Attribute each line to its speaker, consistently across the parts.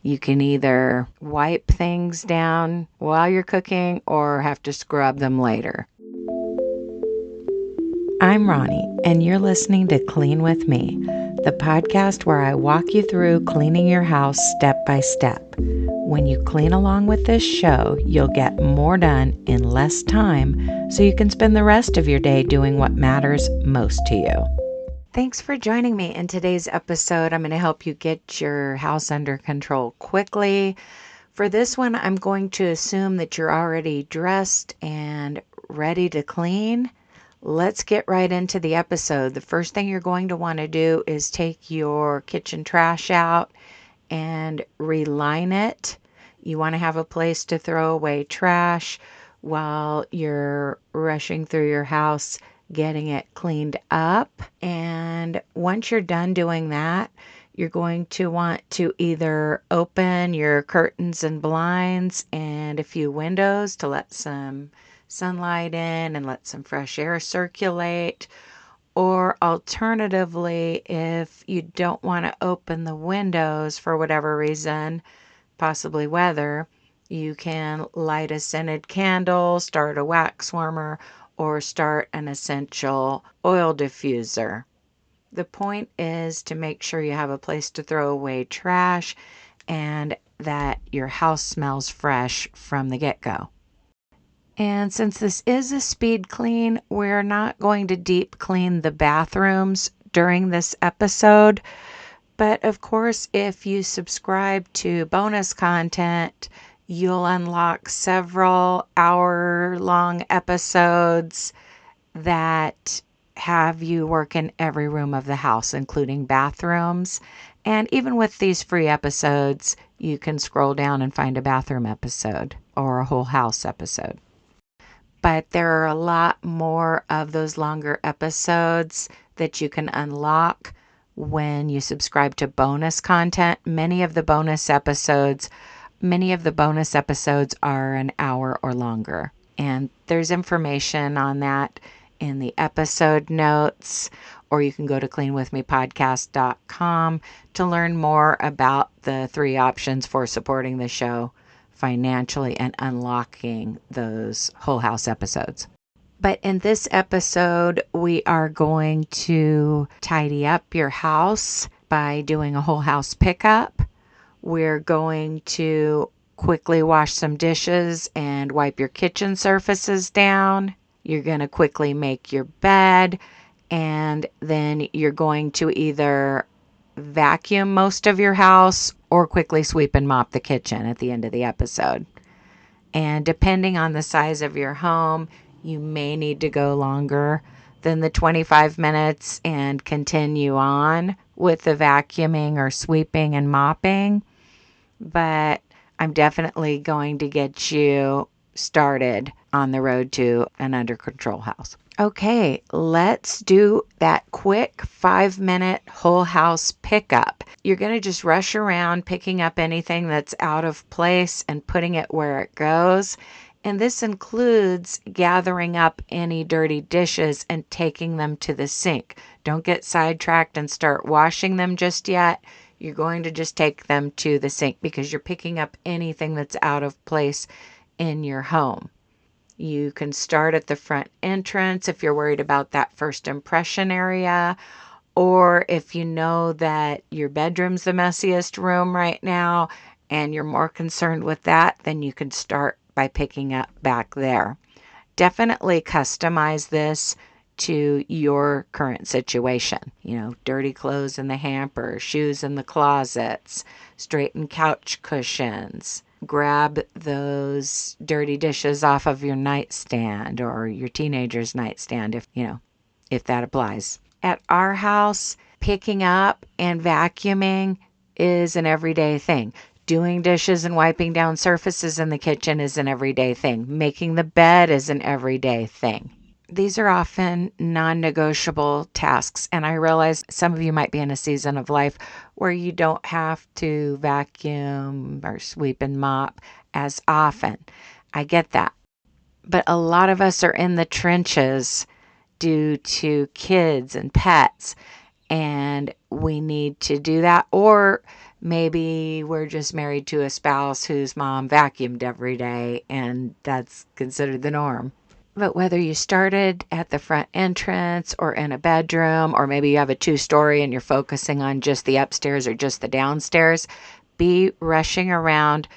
Speaker 1: You can either wipe things down while you're cooking or have to scrub them later. I'm Ronnie, and you're listening to Clean With Me, the podcast where I walk you through cleaning your house step by step. When you clean along with this show, you'll get more done in less time so you can spend the rest of your day doing what matters most to you. Thanks for joining me in today's episode. I'm going to help you get your house under control quickly. For this one, I'm going to assume that you're already dressed and ready to clean. Let's get right into the episode. The first thing you're going to want to do is take your kitchen trash out and reline it. You want to have a place to throw away trash while you're rushing through your house, getting it cleaned up. And once you're done doing that, you're going to want to either open your curtains and blinds and a few windows to let some sunlight in and let some fresh air circulate. Or alternatively, if you don't want to open the windows for whatever reason, possibly weather, you can light a scented candle, start a wax warmer, or start an essential oil diffuser. The point is to make sure you have a place to throw away trash and that your house smells fresh from the get-go. And since this is a speed clean, we're not going to deep clean the bathrooms during this episode. But of course, if you subscribe to bonus content, you'll unlock several hour-long episodes that have you work in every room of the house, including bathrooms. And even with these free episodes, you can scroll down and find a bathroom episode or a whole house episode. But there are a lot more of those longer episodes that you can unlock when you subscribe to bonus content. Many of the bonus episodes are an hour or longer. And there's information on that in the episode notes, or you can go to cleanwithmepodcast.com to learn more about the 3 options for supporting the show financially and unlocking those whole house episodes. But in this episode, we are going to tidy up your house by doing a whole house pickup. We're going to quickly wash some dishes and wipe your kitchen surfaces down. You're going to quickly make your bed, and then you're going to either vacuum most of your house or quickly sweep and mop the kitchen at the end of the episode. And depending on the size of your home, you may need to go longer than the 25 minutes and continue on with the vacuuming or sweeping and mopping. But I'm definitely going to get you started on the road to an under control house. Okay, let's do that quick 5-minute whole house pickup. You're going to just rush around picking up anything that's out of place and putting it where it goes. And this includes gathering up any dirty dishes and taking them to the sink. Don't get sidetracked and start washing them just yet. You're going to just take them to the sink because you're picking up anything that's out of place in your home. You can start at the front entrance if you're worried about that first impression area, or if you know that your bedroom's the messiest room right now and you're more concerned with that, then you can start by picking up back there. Definitely customize this to your current situation. Dirty clothes in the hamper, shoes in the closets, straighten couch cushions. Grab those dirty dishes off of your nightstand or your teenager's nightstand if that applies. At our house, picking up and vacuuming is an everyday thing. Doing dishes and wiping down surfaces in the kitchen is an everyday thing. Making the bed is an everyday thing. These are often non-negotiable tasks, and I realize some of you might be in a season of life where you don't have to vacuum or sweep and mop as often. I get that. But a lot of us are in the trenches due to kids and pets, and we need to do that. Or Maybe we're just married to a spouse whose mom vacuumed every day and that's considered the norm. But whether you started at the front entrance or in a bedroom, or maybe you have a 2-story and you're focusing on just the upstairs or just the downstairs, be rushing around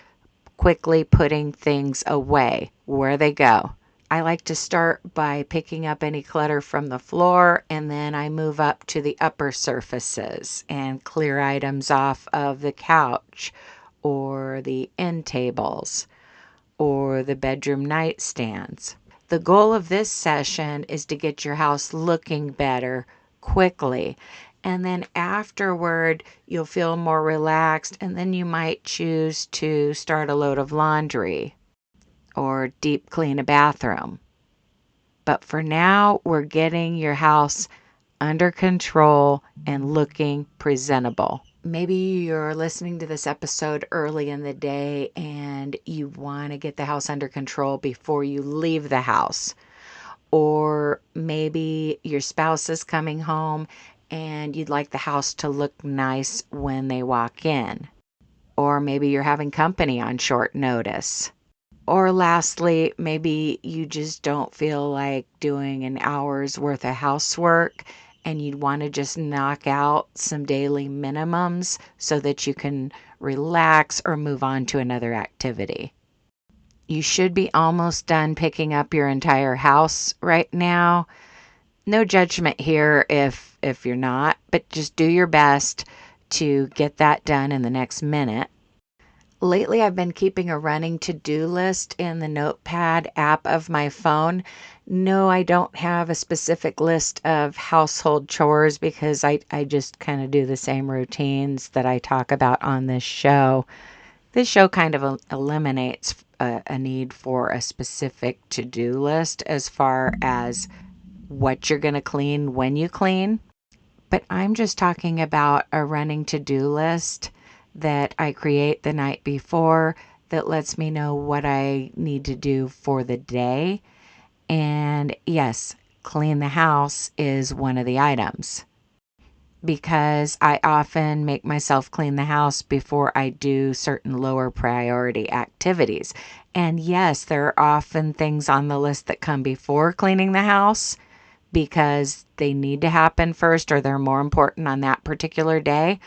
Speaker 1: quickly putting things away where they go. I like to start by picking up any clutter from the floor, and then I move up to the upper surfaces and clear items off of the couch or the end tables or the bedroom nightstands. The goal of this session is to get your house looking better quickly. And then afterward, you'll feel more relaxed, and then you might choose to start a load of laundry or deep clean a bathroom. But for now, we're getting your house under control and looking presentable. Maybe you're listening to this episode early in the day and you want to get the house under control before you leave the house. Or maybe your spouse is coming home and you'd like the house to look nice when they walk in. Or maybe you're having company on short notice. Or lastly, maybe you just don't feel like doing an hour's worth of housework and you'd want to just knock out some daily minimums so that you can relax or move on to another activity. You should be almost done picking up your entire house right now. No judgment here if you're not, but just do your best to get that done in the next minute. Lately, I've been keeping a running to-do list in the Notepad app of my phone. No, I don't have a specific list of household chores because I just kind of do the same routines that I talk about on this show. This show kind of eliminates a need for a specific to-do list as far as what you're going to clean when you clean. But I'm just talking about a running to-do list that I create the night before that lets me know what I need to do for the day. And yes, clean the house is one of the items because I often make myself clean the house before I do certain lower priority activities. And yes, there are often things on the list that come before cleaning the house because they need to happen first or they're more important on that particular day.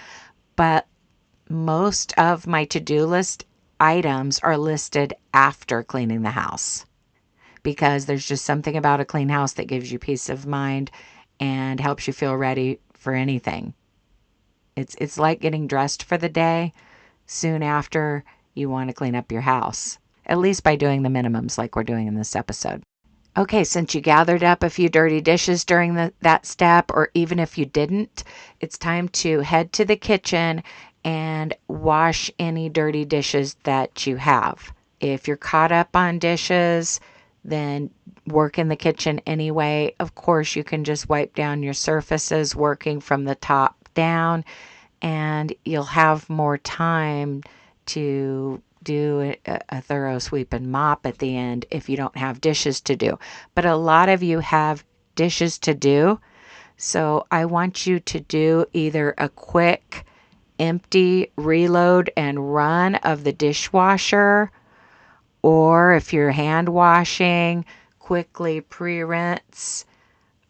Speaker 1: But most of my to-do list items are listed after cleaning the house because there's just something about a clean house that gives you peace of mind and helps you feel ready for anything. It's like getting dressed for the day soon after you want to clean up your house, at least by doing the minimums like we're doing in this episode. Okay, since you gathered up a few dirty dishes during that step, or even if you didn't, it's time to head to the kitchen and wash any dirty dishes that you have. If you're caught up on dishes, then work in the kitchen anyway. Of course, you can just wipe down your surfaces working from the top down, and you'll have more time to do a thorough sweep and mop at the end if you don't have dishes to do. But a lot of you have dishes to do. So I want you to do either a quick empty reload and run of the dishwasher, or if you're hand washing, quickly pre-rinse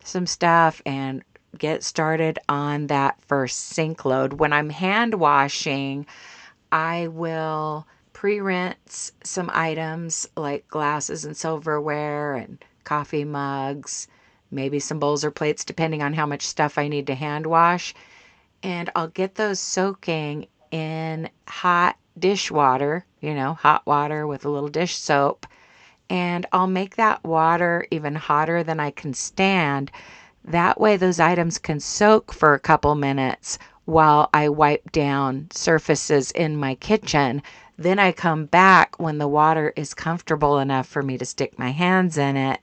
Speaker 1: some stuff and get started on that first sink load. When I'm hand washing, I will pre-rinse some items like glasses and silverware and coffee mugs, maybe some bowls or plates, depending on how much stuff I need to hand wash. And I'll get those soaking in hot dishwater, hot water with a little dish soap. And I'll make that water even hotter than I can stand. That way those items can soak for a couple minutes while I wipe down surfaces in my kitchen. Then I come back when the water is comfortable enough for me to stick my hands in it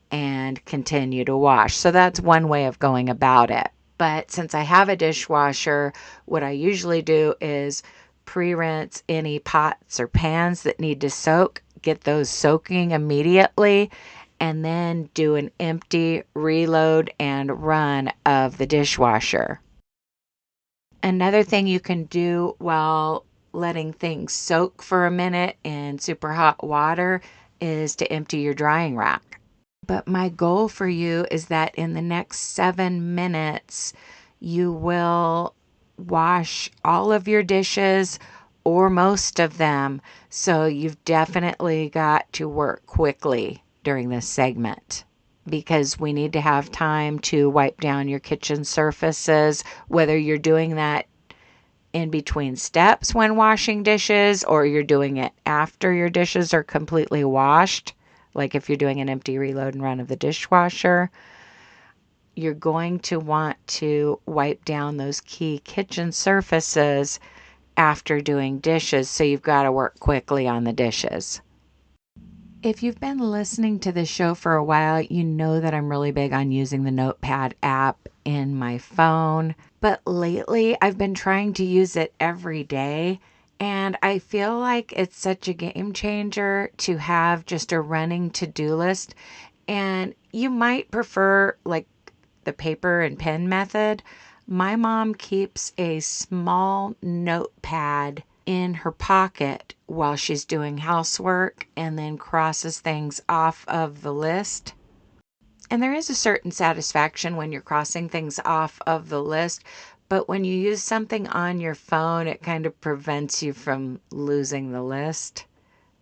Speaker 1: and continue to wash. So that's one way of going about it. But since I have a dishwasher, what I usually do is pre-rinse any pots or pans that need to soak, get those soaking immediately, and then do an empty reload and run of the dishwasher. Another thing you can do while letting things soak for a minute in super hot water is to empty your drying rack. But my goal for you is that in the next 7 minutes, you will wash all of your dishes or most of them. So you've definitely got to work quickly during this segment because we need to have time to wipe down your kitchen surfaces, whether you're doing that in between steps when washing dishes or you're doing it after your dishes are completely washed. Like if you're doing an empty reload and run of the dishwasher, you're going to want to wipe down those key kitchen surfaces after doing dishes. So you've got to work quickly on the dishes. If you've been listening to this show for a while, you know that I'm really big on using the Notepad app in my phone. But lately, I've been trying to use it every day. And I feel like it's such a game changer to have just a running to-do list. And you might prefer like the paper and pen method. My mom keeps a small notepad in her pocket while she's doing housework and then crosses things off of the list. And there is a certain satisfaction when you're crossing things off of the list, but when you use something on your phone, it kind of prevents you from losing the list,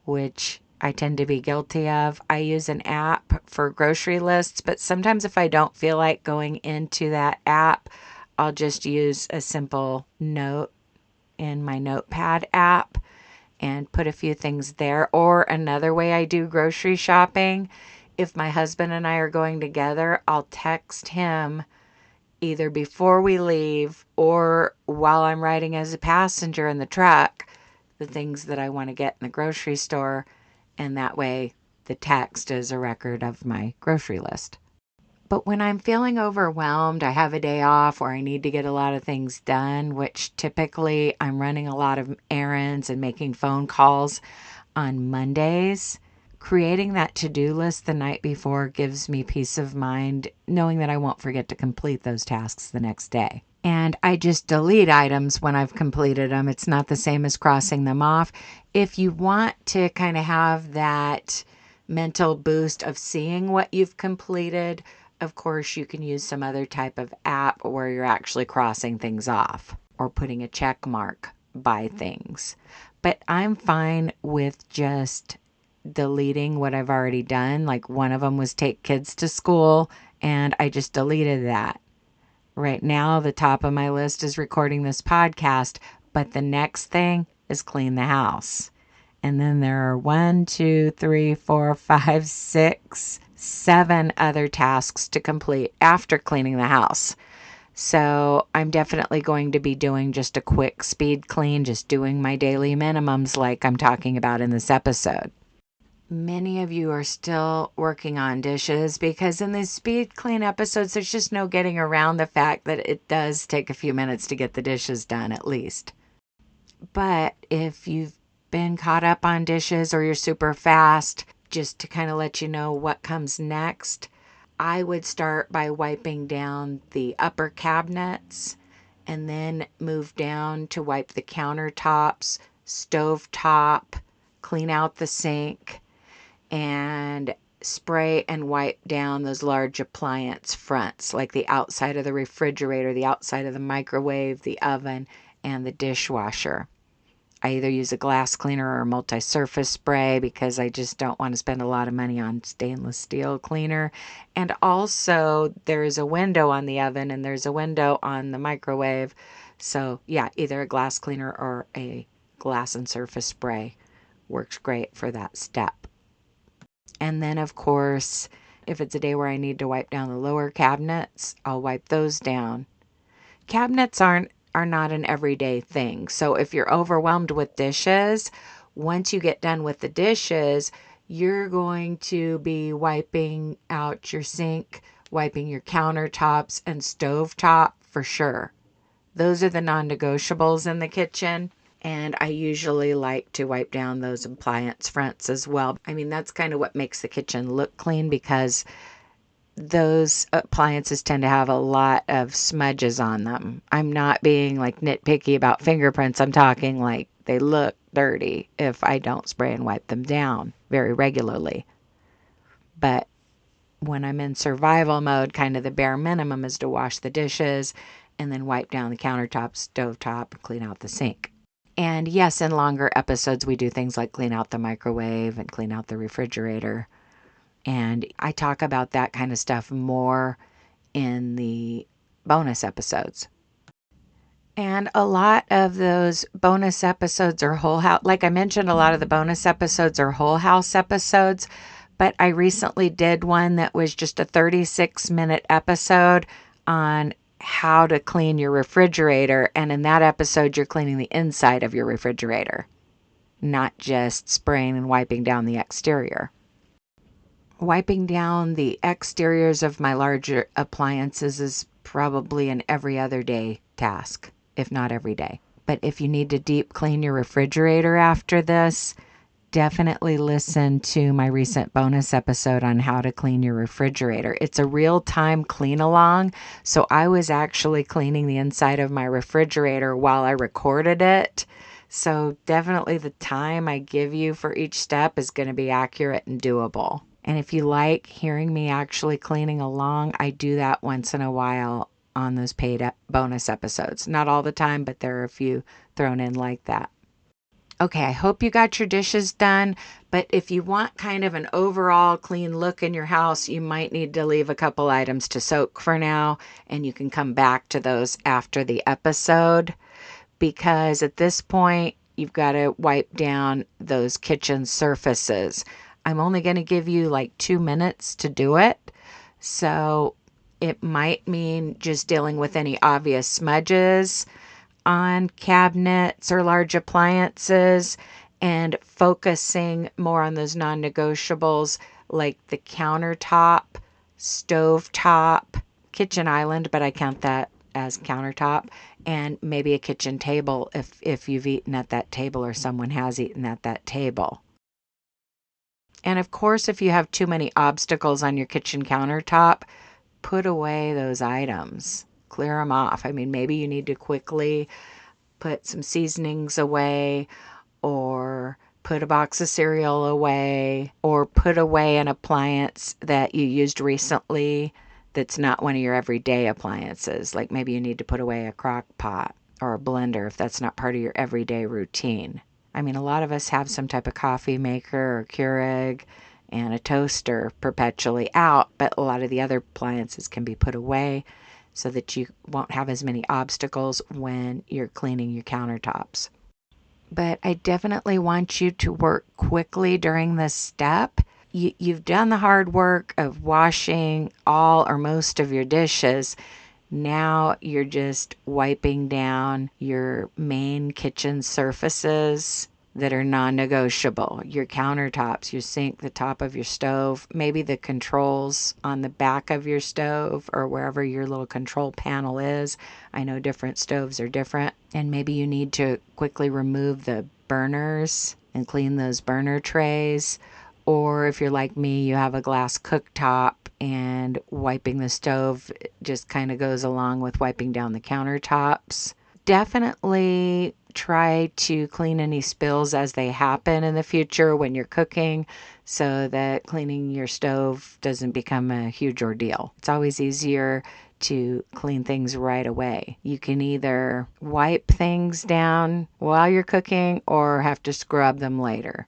Speaker 1: which I tend to be guilty of. I use an app for grocery lists, but sometimes if I don't feel like going into that app, I'll just use a simple note in my Notepad app and put a few things there. Or another way I do grocery shopping, if my husband and I are going together, I'll text him either before we leave or while I'm riding as a passenger in the truck the things that I want to get in the grocery store. And that way the text is a record of my grocery list. But when I'm feeling overwhelmed, I have a day off or I need to get a lot of things done, which typically I'm running a lot of errands and making phone calls on Mondays. Creating that to-do list the night before gives me peace of mind, knowing that I won't forget to complete those tasks the next day. And I just delete items when I've completed them. It's not the same as crossing them off. If you want to kind of have that mental boost of seeing what you've completed, of course, you can use some other type of app where you're actually crossing things off or putting a check mark by things. But I'm fine with just deleting what I've already done. Like one of them was take kids to school, and I just deleted that. Right now, the top of my list is recording this podcast, but the next thing is clean the house. And then there are 1, 2, 3, 4, 5, 6, 7 other tasks to complete after cleaning the house. So I'm definitely going to be doing just a quick speed clean, just doing my daily minimums like I'm talking about in this episode. Many of you are still working on dishes because in these speed clean episodes, there's just no getting around the fact that it does take a few minutes to get the dishes done at least. But if you've been caught up on dishes or you're super fast, just to kind of let you know what comes next, I would start by wiping down the upper cabinets and then move down to wipe the countertops, stove top, clean out the sink, and spray and wipe down those large appliance fronts, like the outside of the refrigerator, the outside of the microwave, the oven, and the dishwasher. I either use a glass cleaner or a multi-surface spray because I just don't want to spend a lot of money on stainless steel cleaner. And also, there is a window on the oven and there's a window on the microwave. So, yeah, either a glass cleaner or a glass and surface spray works great for that step. And then, of course, if it's a day where I need to wipe down the lower cabinets, I'll wipe those down. Cabinets are not an everyday thing. So if you're overwhelmed with dishes, once you get done with the dishes, you're going to be wiping out your sink, wiping your countertops and stovetop for sure. Those are the non-negotiables in the kitchen. And I usually like to wipe down those appliance fronts as well. I mean, that's kind of what makes the kitchen look clean because those appliances tend to have a lot of smudges on them. I'm not being like nitpicky about fingerprints. I'm talking like they look dirty if I don't spray and wipe them down very regularly. But when I'm in survival mode, kind of the bare minimum is to wash the dishes and then wipe down the countertop, stovetop, and clean out the sink. And yes, in longer episodes, we do things like clean out the microwave and clean out the refrigerator. And I talk about that kind of stuff more in the bonus episodes. And a lot of those bonus episodes are whole house. Like I mentioned, a lot of the bonus episodes are whole house episodes. But I recently did one that was just a 36-minute episode on how to clean your refrigerator. And in that episode, you're cleaning the inside of your refrigerator, not just spraying and wiping down the exterior. Wiping down the exteriors of my larger appliances is probably an every other day task, if not every day. But if you need to deep clean your refrigerator after this, definitely listen to my recent bonus episode on how to clean your refrigerator. It's a real-time clean along, so I was actually cleaning the inside of my refrigerator while I recorded it. So definitely the time I give you for each step is going to be accurate and doable. And if you like hearing me actually cleaning along, I do that once in a while on those paid bonus episodes. Not all the time, but there are a few thrown in like that. Okay, I hope you got your dishes done, but if you want kind of an overall clean look in your house, you might need to leave a couple items to soak for now, and you can come back to those after the episode, because at this point, you've got to wipe down those kitchen surfaces. I'm only going to give you like 2 minutes to do it, so it might mean just dealing with any obvious smudges on cabinets or large appliances and focusing more on those non-negotiables like the countertop, stovetop, kitchen island, but I count that as countertop, and maybe a kitchen table if you've eaten at that table or someone has eaten at that table. And of course, if you have too many obstacles on your kitchen countertop, put away those items. Clear them off. I mean, maybe you need to quickly put some seasonings away, or put a box of cereal away, or put away an appliance that you used recently that's not one of your everyday appliances. Like maybe you need to put away a crock pot or a blender if that's not part of your everyday routine. I mean, a lot of us have some type of coffee maker or Keurig and a toaster perpetually out, but a lot of the other appliances can be put away so that you won't have as many obstacles when you're cleaning your countertops. But I definitely want you to work quickly during this step. You've done the hard work of washing all or most of your dishes. Now you're just wiping down your main kitchen surfaces that are non-negotiable. Your countertops, your sink, the top of your stove, maybe the controls on the back of your stove or wherever your little control panel is. I know different stoves are different. And maybe you need to quickly remove the burners and clean those burner trays. Or if you're like me, you have a glass cooktop and wiping the stove just kind of goes along with wiping down the countertops. Definitely try to clean any spills as they happen in the future when you're cooking so that cleaning your stove doesn't become a huge ordeal. It's always easier to clean things right away. You can either wipe things down while you're cooking or have to scrub them later.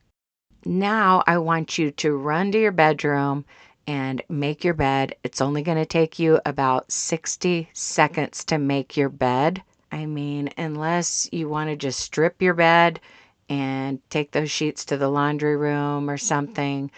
Speaker 1: Now I want you to run to your bedroom and make your bed. It's only going to take you about 60 seconds to make your bed. I mean, unless you want to just strip your bed and take those sheets to the laundry room or something.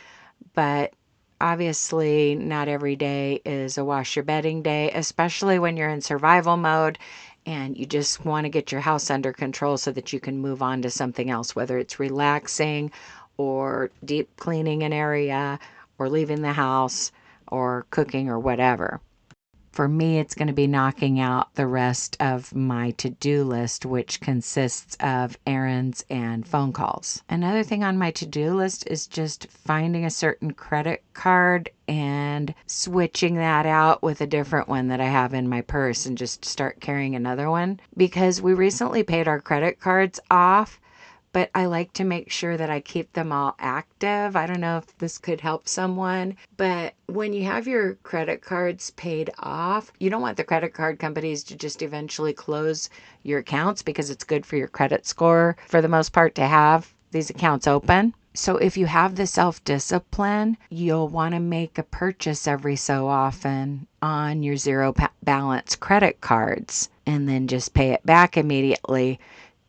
Speaker 1: But obviously, not every day is a wash your bedding day, especially when you're in survival mode and you just want to get your house under control so that you can move on to something else, whether it's relaxing or deep cleaning an area or leaving the house or cooking or whatever. For me, it's going to be knocking out the rest of my to-do list, which consists of errands and phone calls. Another thing on my to-do list is just finding a certain credit card and switching that out with a different one that I have in my purse and just start carrying another one. Because we recently paid our credit cards off, but I like to make sure that I keep them all active. I don't know if this could help someone, but when you have your credit cards paid off, you don't want the credit card companies to just eventually close your accounts, because it's good for your credit score for the most part to have these accounts open. So if you have the self-discipline, you'll want to make a purchase every so often on your zero balance credit cards and then just pay it back immediately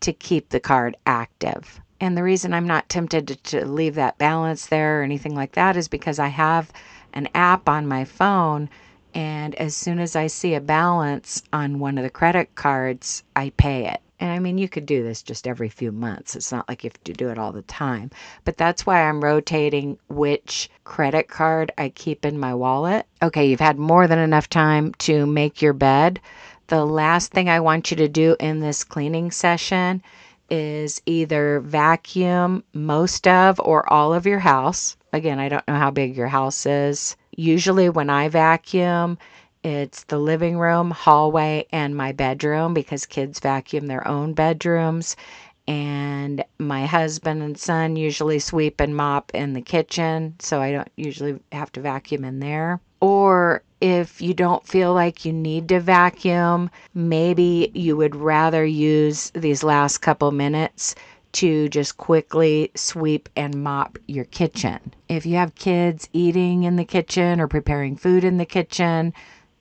Speaker 1: to keep the card active. And the reason I'm not tempted to leave that balance there or anything like that is because I have an app on my phone, and as soon as I see a balance on one of the credit cards, I pay it. And I mean, you could do this just every few months. It's not like you have to do it all the time. But that's why I'm rotating which credit card I keep in my wallet. Okay, you've had more than enough time to make your bed. The last thing I want you to do in this cleaning session is either vacuum most of or all of your house. Again, I don't know how big your house is. Usually when I vacuum, it's the living room, hallway, and my bedroom, because kids vacuum their own bedrooms. And my husband and son usually sweep and mop in the kitchen, so I don't usually have to vacuum in there. Or if you don't feel like you need to vacuum, maybe you would rather use these last couple minutes to just quickly sweep and mop your kitchen. If you have kids eating in the kitchen or preparing food in the kitchen,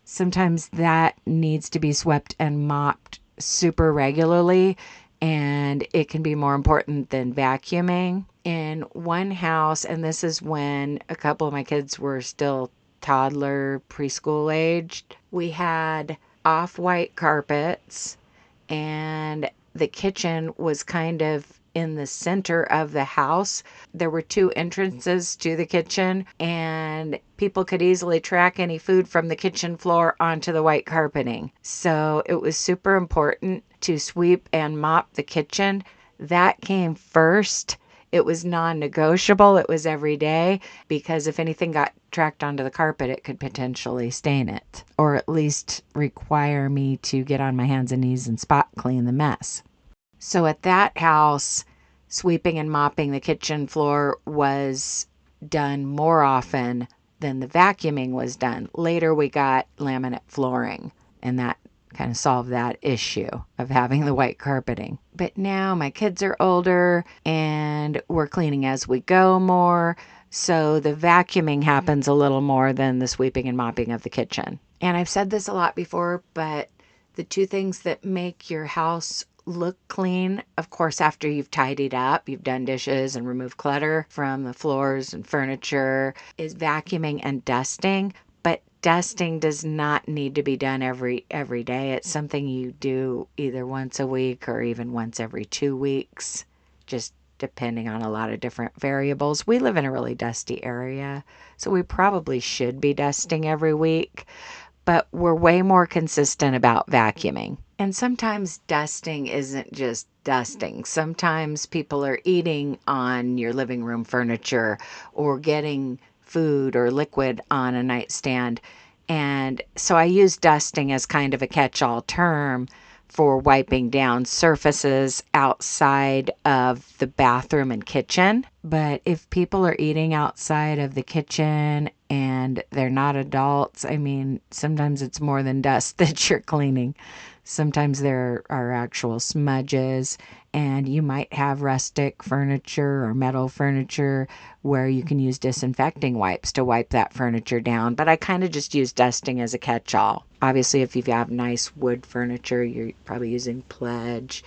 Speaker 1: sometimes that needs to be swept and mopped super regularly, and it can be more important than vacuuming. In one house, and this is when a couple of my kids were still toddler, preschool aged, we had off-white carpets, and the kitchen was kind of in the center of the house. There were two entrances to the kitchen, and people could easily track any food from the kitchen floor onto the white carpeting. So it was super important to sweep and mop the kitchen. That came first. It was non-negotiable. It was every day, because if anything got tracked onto the carpet, it could potentially stain it, or at least require me to get on my hands and knees and spot clean the mess. So at that house, sweeping and mopping the kitchen floor was done more often than the vacuuming was done. Later, we got laminate flooring, and that kind of solved that issue of having the white carpeting. But now my kids are older and we're cleaning as we go more, so the vacuuming happens a little more than the sweeping and mopping of the kitchen. And I've said this a lot before, but the two things that make your house look clean, of course, after you've tidied up, you've done dishes and removed clutter from the floors and furniture, is vacuuming and dusting. But dusting does not need to be done every day. It's something you do either once a week or even once every 2 weeks, just depending on a lot of different variables. We live in a really dusty area, so we probably should be dusting every week, but we're way more consistent about vacuuming. And sometimes dusting isn't just dusting. Sometimes people are eating on your living room furniture or getting food or liquid on a nightstand. And so I use dusting as kind of a catch-all term for wiping down surfaces outside of the bathroom and kitchen. But if people are eating outside of the kitchen and they're not adults, I mean, sometimes it's more than dust that you're cleaning. Sometimes there are actual smudges, and you might have rustic furniture or metal furniture where you can use disinfecting wipes to wipe that furniture down. But I kind of just use dusting as a catch-all. Obviously, if you have nice wood furniture, you're probably using Pledge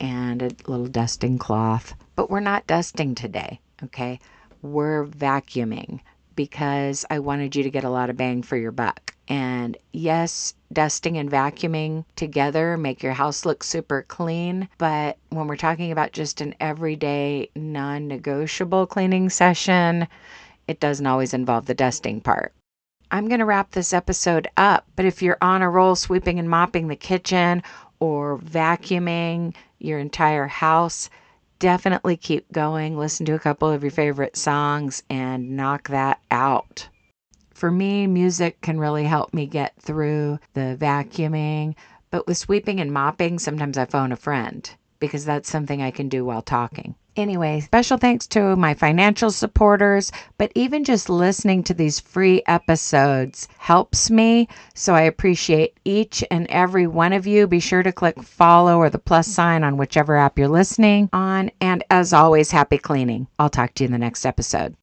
Speaker 1: and a little dusting cloth. But we're not dusting today, okay? We're vacuuming, because I wanted you to get a lot of bang for your buck. And yes, dusting and vacuuming together make your house look super clean. But when we're talking about just an everyday non-negotiable cleaning session, it doesn't always involve the dusting part. I'm going to wrap this episode up. But if you're on a roll sweeping and mopping the kitchen or vacuuming your entire house, definitely keep going. Listen to a couple of your favorite songs and knock that out. For me, music can really help me get through the vacuuming. But with sweeping and mopping, sometimes I phone a friend because that's something I can do while talking. Anyway, special thanks to my financial supporters, but even just listening to these free episodes helps me. So I appreciate each and every one of you. Be sure to click follow or the plus sign on whichever app you're listening on. And as always, happy cleaning. I'll talk to you in the next episode.